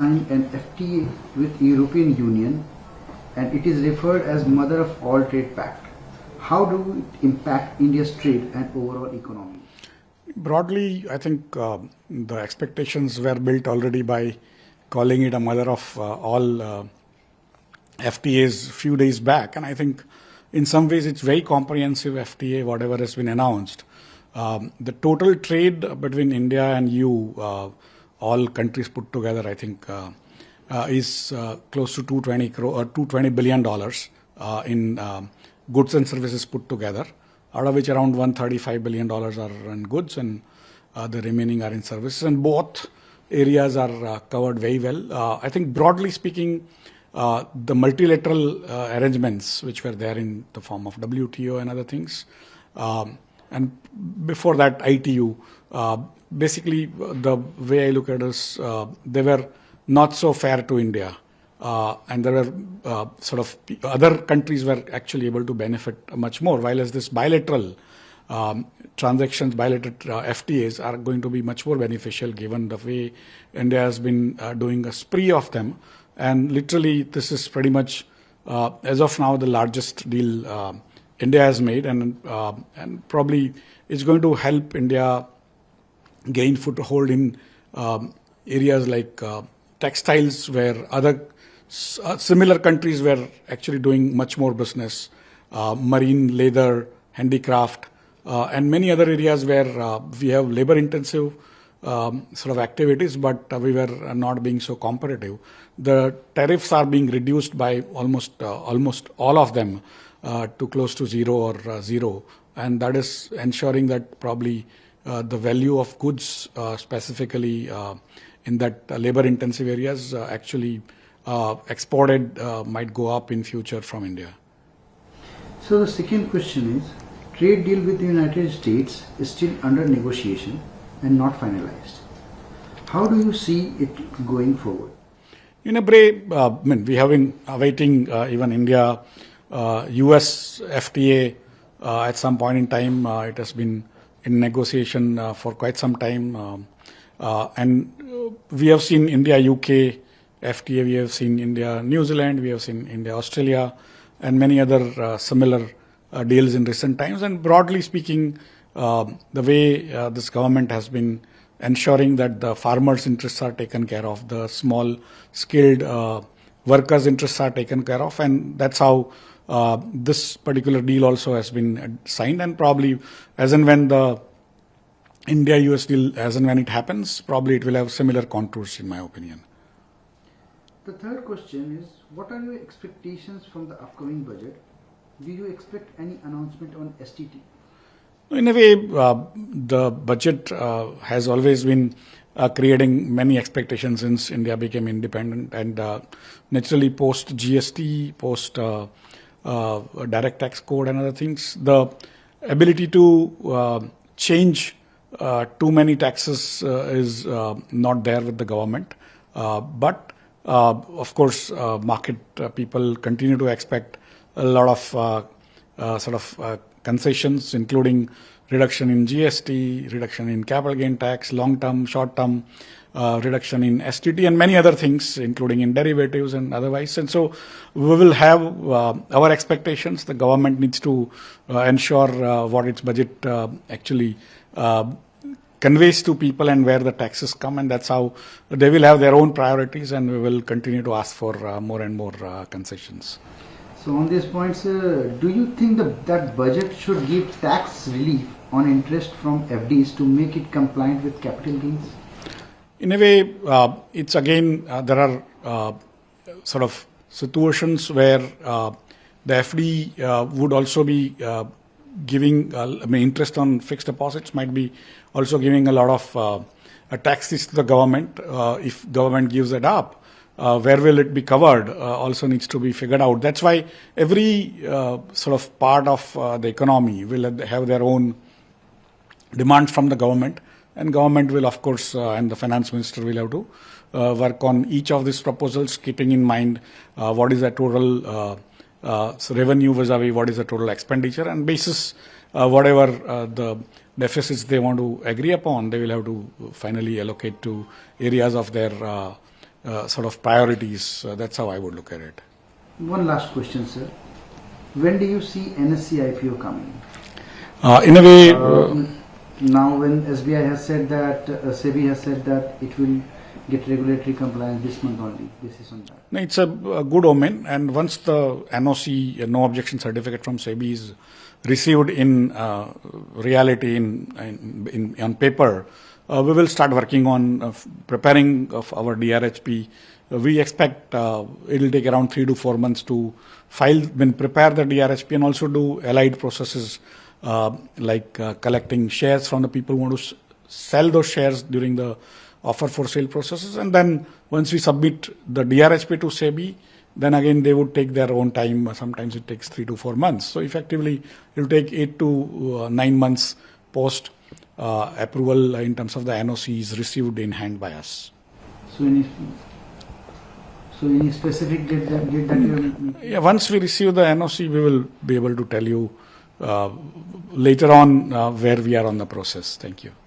signed an FTA with European Union, and it is referred as Mother of All Trade Pact. How do it impact India's trade and overall economy? Broadly, I think the expectations were built already by calling it a mother of all FTAs few days back, and I think in some ways it's very comprehensive FTA, whatever has been announced. The total trade between India and EU, all countries put together, I think is close to $220 billion in goods and services put together, out of which around $135 billion are in goods and the remaining are in services. And both areas are covered very well. I think broadly speaking, the multilateral arrangements which were there in the form of WTO and other things, and before that ITU, basically the way I look at it is they were not so fair to India. And there were sort of other countries were actually able to benefit much more, while as this bilateral transactions, bilateral FTAs are going to be much more beneficial given the way India has been doing a spree of them. And literally this is pretty much, as of now, the largest deal India has made, and probably it's going to help India gain foothold in areas like textiles, where other similar countries were actually doing much more business, marine, leather, handicraft, and many other areas where we have labor-intensive sort of activities, but we were not being so competitive. The tariffs are being reduced by almost all of them to close to zero or zero, and that is ensuring that probably the value of goods, specifically in that labor-intensive areas, actually exported might go up in future from India. So the second question is, trade deal with the United States is still under negotiation and not finalized. How do you see it going forward? In a way, we have been awaiting even India US FTA at some point in time. It has been in negotiation for quite some time, and we have seen India UK FTA, we have seen India New Zealand, we have seen India Australia, and many other similar deals in recent times. And broadly speaking, the way this government has been ensuring that the farmers' interests are taken care of, the small skilled workers' interests are taken care of, and that's how this particular deal also has been signed. And probably as and when the India-US deal, as and when it happens, probably it will have similar contours, in my opinion. The third question is, what are your expectations from the upcoming budget? Do you expect any announcement on STT? In a way, the budget has always been creating many expectations since India became independent, and naturally post GST, post direct tax code and other things, the ability to change too many taxes is not there with the government. But of course, market people continue to expect a lot of sort of concessions, including reduction in GST, reduction in capital gain tax, long-term, short-term, reduction in STT, and many other things, including in derivatives and otherwise. And so we will have our expectations. The government needs to ensure what its budget actually conveys to people and where the taxes come, and that's how they will have their own priorities, and we will continue to ask for more and more concessions. So on these points, do you think that budget should give tax relief on interest from FDs to make it compliant with capital gains? In a way, it's again, there are sort of situations where the FD would also be giving, interest on fixed deposits, might be also giving a lot of taxes to the government. If government gives it up, where will it be covered also needs to be figured out. That's why every sort of part of the economy will have their own demands from the government, and government will, of course, and the finance minister will have to work on each of these proposals, keeping in mind what is the total revenue vis-a-vis what is the total expenditure, and basis whatever the deficits they want to agree upon, they will have to finally allocate to areas of their sort of priorities. That's how I would look at it. One last question, sir. When do you see NSE IPO coming? In a way, now when SBI has said that, SEBI has said that it will get regulatory compliance this month only, basis on that. no, it's a good omen, and once the NOC, no objection certificate from SEBI is received in reality, on paper, we will start working on preparing of our DRHP. We expect it will take around 3 to 4 months to file, prepare the DRHP, and also do allied processes like collecting shares from the people who want to sell those shares during the offer for sale processes. And then once we submit the DRHP to SEBI, then again they would take their own time. Sometimes it takes 3 to 4 months. So effectively, it will take 8 to 9 months post approval in terms of the NOCs received in hand by us. So any specific date that you are... Yeah, once we receive the NOC, we will be able to tell you later on where we are on the process. Thank you.